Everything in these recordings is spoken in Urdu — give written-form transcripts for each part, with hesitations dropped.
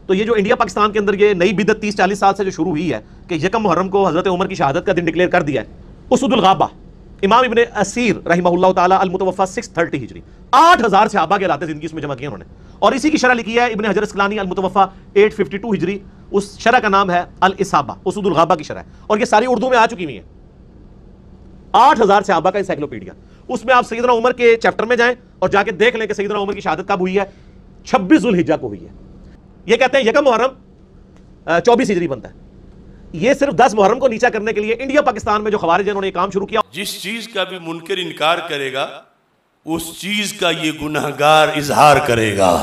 تو یہ جو انڈیا پاکستان کے اندر یہ نئی بدعت 30-40 سال سے جو شروع ہوئی ہے کہ یکم محرم کو حضرت عمر کی شہادت کا دن ڈکلیئر کر دیا ہے، اسود الغابہ امام ابن اسیر رحمہ اللہ تعالی المتوفی 630 ہجری، 8000 صحابہ کے حالات زندگی اس میں جمع کیے انہوں نے، اور اسی کی شرح لکھی ہے ابن حجر اسقلانی المتوفی 852 ہجری، اس شرح کا نام ہے الاصابہ، اسود الغابہ کی شرح ہے، اور یہ ساری اردو میں آ چکی ہوئی ہیں، 8000 صحابہ کا انسائکلوپیڈیا۔ اس میں آپ سیدنا عمر کے چیپٹر میں جائیں اور جا کے دیکھ لیں کہ سیدنا عمر کی شہادت کب ہوئی ہے، 26 ذوالحجہ کو ہوئی ہے۔ یہ کہتے ہیں یکم محرم 24 ہجری بنتا ہے۔ یہ صرف 10 محرم کو نیچا کرنے کے لیے انڈیا پاکستان میں جو خوارج ہیں انہوں نے یہ کام شروع کیا۔ جس چیز کا بھی منکر انکار کرے گا اس چیز کا یہ گنہگار اظہار کرے گا۔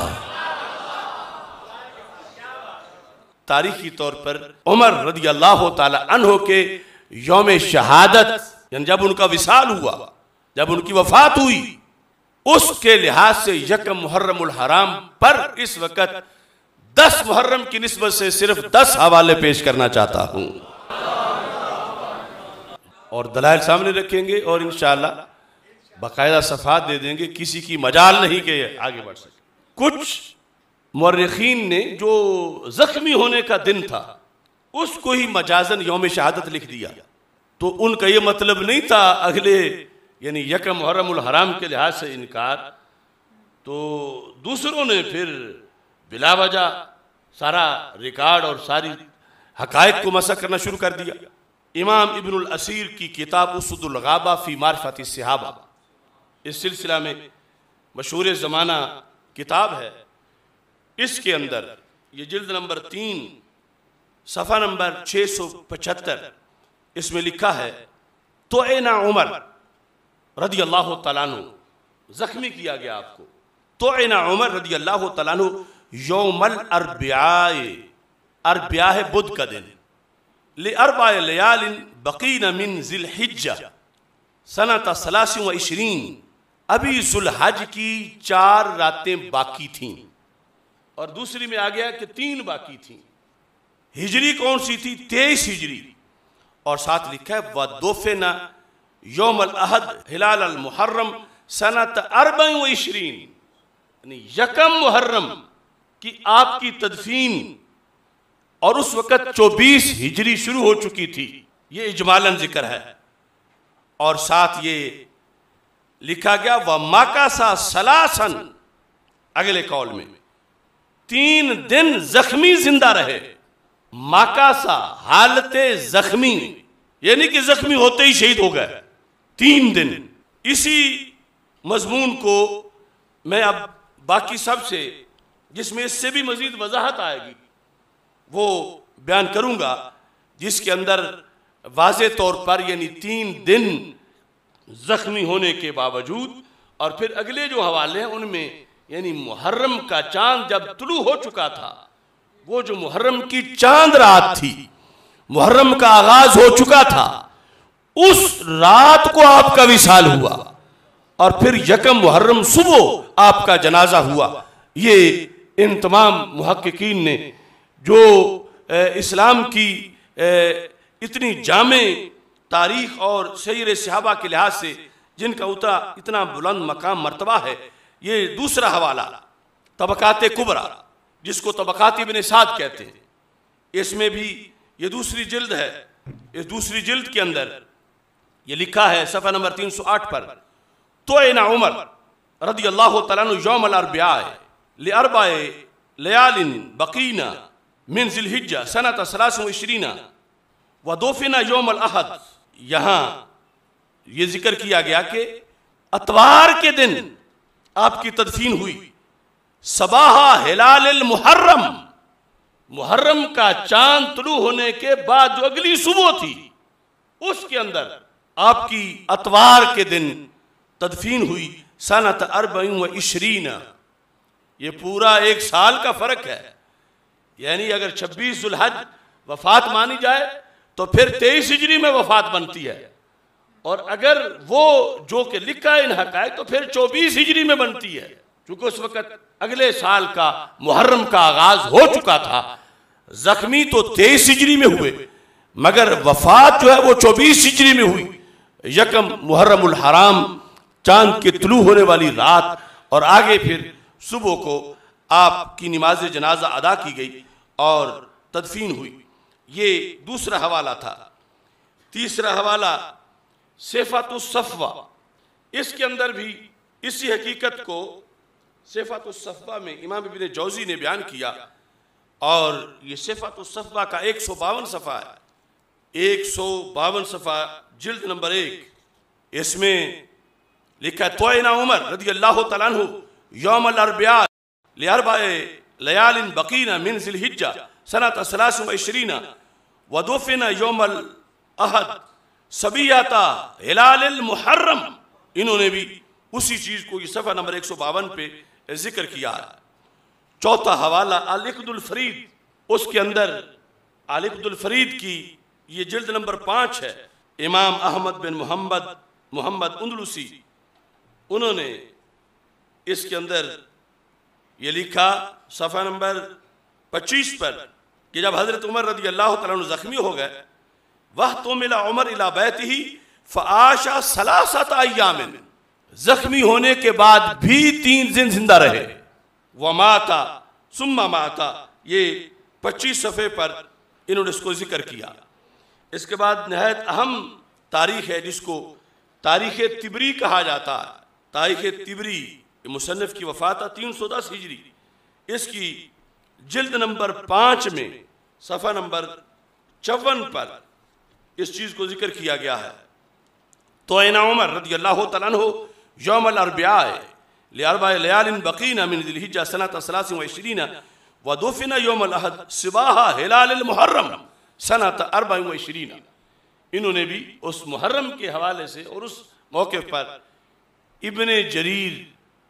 تاریخی طور پر عمر رضی اللہ تعالی عنہ کے یوم شہادت، یعنی جب ان کا وصال ہوا، جب ان کی وفات ہوئی، اس کے لحاظ سے یکم محرم الحرام پر اس وقت 10 محرم کی نسبت سے صرف 10 حوالے پیش کرنا چاہتا ہوں، اور دلائل سامنے رکھیں گے اور انشاءاللہ باقاعدہ صفحات دے دیں گے، کسی کی مجال نہیں کہ آگے بڑھ سکے۔ کچھ مورخین نے جو زخمی ہونے کا دن تھا اس کو ہی مجازن یوم شہادت لکھ دیا، تو ان کا یہ مطلب نہیں تھا اگلے یعنی یکم محرم الحرام کے لحاظ سے انکار، تو دوسروں نے پھر بلا وجہ سارا ریکارڈ اور ساری حقائق کو مسح کرنا شروع کر دیا۔ امام ابن الاسیر کی کتاب اسود الغابہ فی معرفت الصحابہ، اس سلسلہ میں مشہور زمانہ کتاب ہے، اس کے اندر یہ جلد نمبر 3 صفحہ نمبر 675، اس میں لکھا ہے توعنا عمر رضی اللہ تعالیٰ عنہ، زخمی کیا گیا آپ کو، توعنا عمر رضی اللہ تعالیٰ عنہ یوم الاربعاء، اربعاء ہے بدھ کا دن، لأربع لیال بقین من ذی الحجہ سنۃ 23، ابھی ذوالحج کی 4 راتیں باقی تھیں، اور دوسری میں آ گیا کہ 3 باقی تھیں۔ ہجری کون سی تھی؟ 23 ہجری، اور ساتھ لکھا ہے وَدُفِنَ یوم الاحد ہلال المحرم سنۃ 24، یعنی یکم محرم کی آپ کی تدفین، اور اس وقت 24 ہجری شروع ہو چکی تھی، یہ اجمالاً ذکر ہے، اور ساتھ یہ لکھا گیا وَمَكَسَ ثَلَاثًا، اگلے قول میں 3 دن زخمی زندہ رہے، ماکاسا حالت زخمی، یعنی کہ زخمی ہوتے ہی شہید ہو گئے 3 دن۔ اسی مضمون کو میں اب باقی سب سے، جس میں اس سے بھی مزید وضاحت آئے گی، وہ بیان کروں گا، جس کے اندر واضح طور پر یعنی 3 دن زخمی ہونے کے باوجود، اور پھر اگلے جو حوالے ہیں ان میں یعنی محرم کا چاند جب طلوع ہو چکا تھا، وہ جو محرم کی چاند رات تھی، محرم کا آغاز ہو چکا تھا، اس رات کو آپ کا وصال ہوا، اور پھر یکم محرم صبح آپ کا جنازہ ہوا۔ یہ ان تمام محققین نے جو اسلام کی اتنی جامع تاریخ اور سیر صحابہ کے لحاظ سے جن کا اتنا بلند مقام مرتبہ ہے، یہ دوسرا حوالہ طبقات کبرى، جس کو طبقات ابن سعد کہتے ہیں، اس میں بھی یہ دوسری جلد ہے، اس دوسری جلد کے اندر یہ لکھا ہے صفحہ نمبر 308 پر توعنا عمر رضی اللہ تعالیٰ عنہ یوم الاربعاء لأربع لیال بقین من ذی الحجہ سنۃ 23 ودفن یوم الاحد۔ یہاں یہ ذکر کیا گیا کہ اتوار کے دن آپ کی تدفین ہوئی، صباح ہلال المحرم، محرم کا چاند طلوع ہونے کے بعد جو اگلی صبح تھی اس کے اندر آپ کی اتوار کے دن تدفین ہوئی سنۃ 24۔ یہ پورا 1 سال کا فرق ہے، یعنی اگر 26 ذوالحج وفات مانی جائے تو پھر 23 ہجری میں وفات بنتی ہے، اور اگر وہ جو کہ لکھا ہے ان حقائق تو پھر 24 ہجری میں بنتی ہے، چونکہ اس وقت اگلے سال کا محرم کا آغاز ہو چکا تھا۔ زخمی تو 23 ہجری میں ہوئے، مگر وفات جو ہے وہ 24 ہجری میں ہوئی، یکم محرم الحرام چاند کے طلوع ہونے والی رات، اور آگے پھر صبح کو آپ کی نماز جنازہ ادا کی گئی، اور تدفین ہوئی۔ یہ دوسرا حوالہ تھا۔ تیسرا حوالہ صفات الصفوہ، اس کے اندر بھی اسی حقیقت کو صفات الصفوہ میں امام ابن جوزی نے بیان کیا، اور یہ صفات الصفوہ کا 152 صفحہ ہے، 152 صفحہ جلد نمبر 1۔ اس میں لکھا ہے توئنا عمر رضی اللہ تعالیٰ عنہ یوم الاربعاء لاربع لیال بقین من ذی الحجہ سنۃ 23 ودفن یوم الاحد صبیۃ ہلال المحرم۔ انہوں نے بھی اسی چیز کو یہ صفحہ نمبر 152 پہ ذکر کیا ہے۔ چوتھا حوالہ العقد الفرید، اس کے اندر العقد الفرید کی یہ جلد نمبر 5 ہے۔ امام احمد بن محمد اندلسی، انہوں نے اس کے اندر یہ لکھا صفحہ نمبر 25 پر کہ جب حضرت عمر رضی اللہ تعالیٰ عنہ زخمی ہو گئے، وَاحْتُمِلَ عمر إِلَى بَيْتِهِ فَعَاشَ 3 أَيَّامٍ، زخمی ہونے کے بعد بھی 3 دن زندہ رہے۔ وَمَاتَ ثُمَّ مَاتَ، یہ 25 صفحے پر انہوں نے اس کو ذکر کیا۔ اس کے بعد نہایت اہم تاریخ ہے جس کو تاریخ طبری کہا جاتا ہے۔ تاریخ طبری مصنف کی وفات 310 ہجری، اس کی جلد نمبر 5 میں صفحہ نمبر 54 پر اس چیز کو ذکر کیا گیا ہے۔ توئنا عمر رضی اللہ تعالیٰ عنہ یوم الاربعاء لاربع لیال بقین من ذی الحجہ سنۃ 23 ودفن یوم الاحد صباح ہلال المحرم سنۃ 24۔ انہوں نے بھی اس محرم کے حوالے سے اور اس موقع پر ابن جریر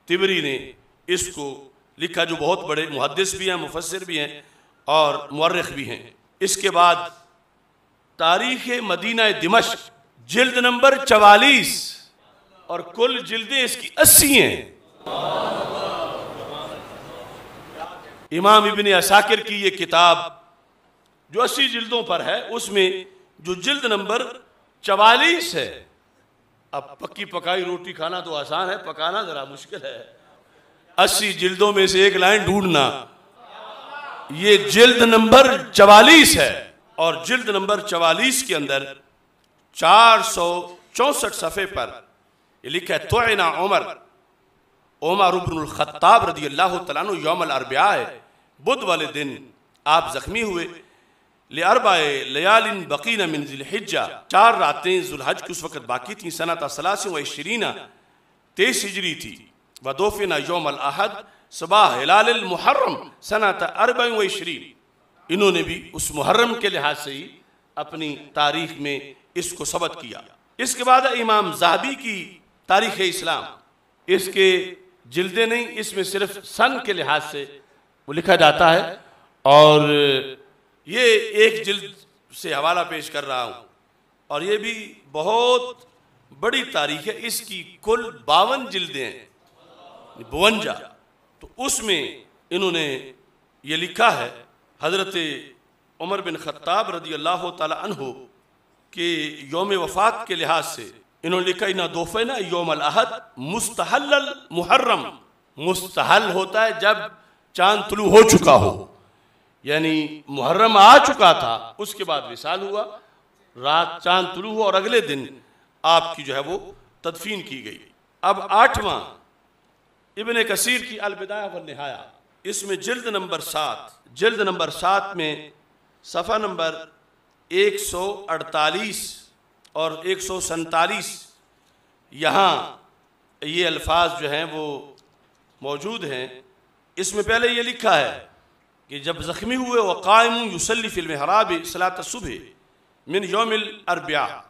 طبری نے اس کو لکھا، جو بہت بڑے محدث بھی ہیں، مفسر بھی ہیں اور مورخ بھی ہیں۔ اس کے بعد تاریخ مدینہ دمشق جلد نمبر 44، اور کل جلدیں اس کی 80 ہیں۔ امام ابن عساکر کی یہ کتاب جو 80 جلدوں پر ہے، اس میں جو جلد نمبر 44 ہے، اب پکی پکائی روٹی کھانا تو آسان ہے، پکانا ذرا مشکل ہے۔ 80 جلدوں میں سے ایک لائن ڈھونڈنا، یہ جلد نمبر 44 ہے، اور جلد نمبر 44 کے اندر 464 صفحے پر یہ لکھا ہے توئنا عمر بن الخطاب رضی اللہ تعالیٰ عنہ یوم الاربعاء، بدھ والے دن آپ زخمی ہوئے، لاربع لیال بقین من ذی الحجہ، 4 راتیں ذو الحج کی اس وقت باقی تھیں، سنۃ 23 ہجری تھی، ودفن یوم الاحد صباح ہلال المحرم سنۃ 24۔ انہوں نے بھی اس محرم کے لحاظ سے ہی اپنی تاریخ میں اس کو ثبت کیا۔ اس کے بعد امام ذہبی کی تاریخ اسلام، اس کے جلدیں نہیں، اس میں صرف سن کے لحاظ سے وہ لکھا جاتا ہے، اور یہ ایک جلد سے حوالہ پیش کر رہا ہوں، اور یہ بھی بہت بڑی تاریخ ہے۔ اس کی کل 52 جلدیں ہیں، 52، تو اس میں انہوں نے یہ لکھا ہے حضرت عمر بن خطاب رضی اللہ تعالی عنہ کے یوم وفات کے لحاظ سے انہوں نے لکھا اِنَّا دُفِنَ یوم الاحد مستحل المحرم، مستحل ہوتا ہے جب چاند طلوع ہو چکا ہو، یعنی محرم آ چکا تھا، اس کے بعد وصال ہوا، رات چاند طلوع ہوا اور اگلے دن آپ کی جو ہے وہ تدفین کی گئی۔ اب 8واں ابن کثیر کی البدایہ والنہایہ، اس میں جلد نمبر 7 میں صفحہ نمبر 148 اور 147 یہاں یہ الفاظ جو ہیں وہ موجود ہیں۔ اس میں پہلے یہ لکھا ہے کہ جب زخمی ہوئے وقائم یصلی فی المحراب صلاۃ الصبح من یوم الاربعاء،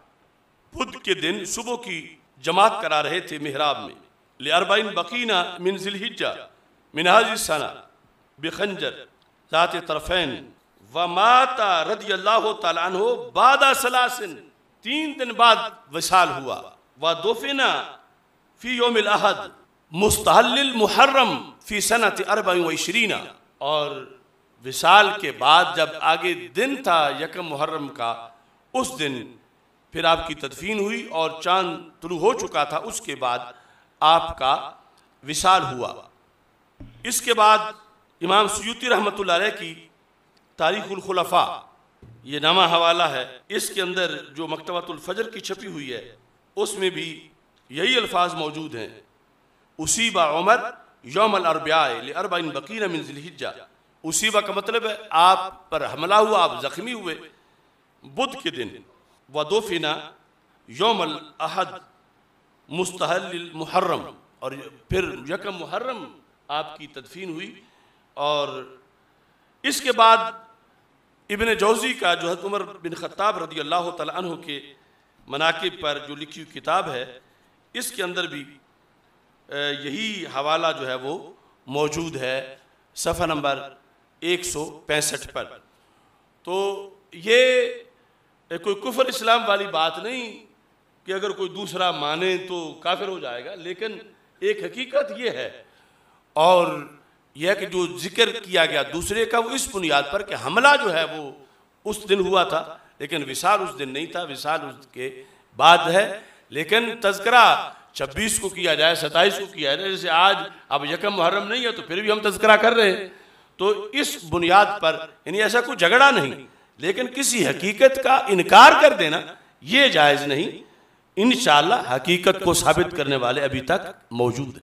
بدھ کے دن صبح کی جماعت کرا رہے تھے محراب میں، لاربعین بقین من ذی الحجہ من هذه السنہ بخنجر ذات طرفین، ومات رضی اللہ تعالیٰ عنہ بعد 3 دن بعد وصال ہوا، ودفن فی یوم الاحد مستحل المحرم فی سنۃ 24، اور وصال کے بعد جب آگے دن تھا 1 محرم کا، اس دن پھر آپ کی تدفین ہوئی اور چاند طلوع ہو چکا تھا، اس کے بعد آپ کا وصال ہوا۔ اس کے بعد امام سیوطی رحمۃ اللہ علیہ کی تاریخ الخلفاء یہ نامہ حوالہ ہے، اس کے اندر جو مکتبۃ الفجر کی چھپی ہوئی ہے اس میں بھی یہی الفاظ موجود ہیں، اصیب عمر یوم الاربعاء لاربع بقین من ذی الحجہ۔ اصیبہ کا مطلب ہے آپ پر حملہ ہوا، آپ زخمی ہوئے بدھ کے دن، ودفن یوم الاحد مستحل المحرم، اور پھر یکم محرم آپ کی تدفین ہوئی۔ اور اس کے بعد ابن جوزی کا جو حضرت عمر بن خطاب رضی اللہ تعالیٰ عنہ کے مناقب پر جو لکھی ہوئی کتاب ہے، اس کے اندر بھی یہی حوالہ جو ہے وہ موجود ہے صفحہ نمبر 165 پر۔ تو یہ کوئی کفر اسلام والی بات نہیں کہ اگر کوئی دوسرا مانے تو کافر ہو جائے گا، لیکن ایک حقیقت یہ ہے، اور یہ کہ جو ذکر کیا گیا دوسرے کا وہ اس بنیاد پر کہ حملہ جو ہے وہ اس دن ہوا تھا، لیکن وصال اس دن نہیں تھا، وصال اس کے بعد ہے۔ لیکن تذکرہ 26 کو کیا جائے، 27 کو کیا جائے، جیسے آج اب یکم محرم نہیں ہے تو پھر بھی ہم تذکرہ کر رہے ہیں، تو اس بنیاد پر یعنی ایسا کوئی جھگڑا نہیں، لیکن کسی حقیقت کا انکار کر دینا یہ جائز نہیں۔ انشاءاللہ حقیقت کو ثابت کرنے والے ابھی تک موجود ہیں۔